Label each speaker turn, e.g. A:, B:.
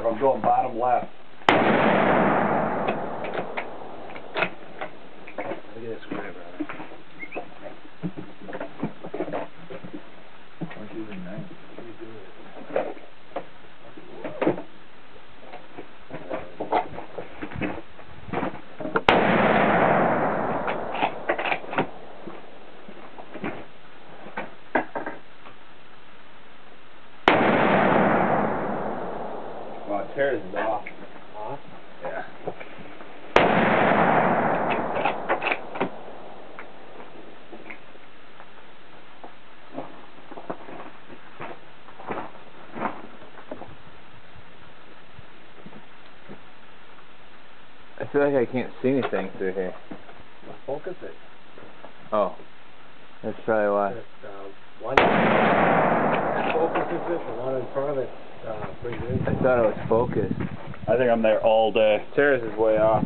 A: I'm going bottom left.
B: Look at this screwdriver.
A: Aren't you even nice?
B: You do it.
A: Wow, tears is off.
B: Off?
A: Yeah.
C: I feel like I can't see anything through here.
B: Well, focus it.
C: Oh. That's probably why.
B: One that focuses it, the one in front of it brings it in.
C: I thought it was focused.
A: I think I'm there all day. Tears is way off.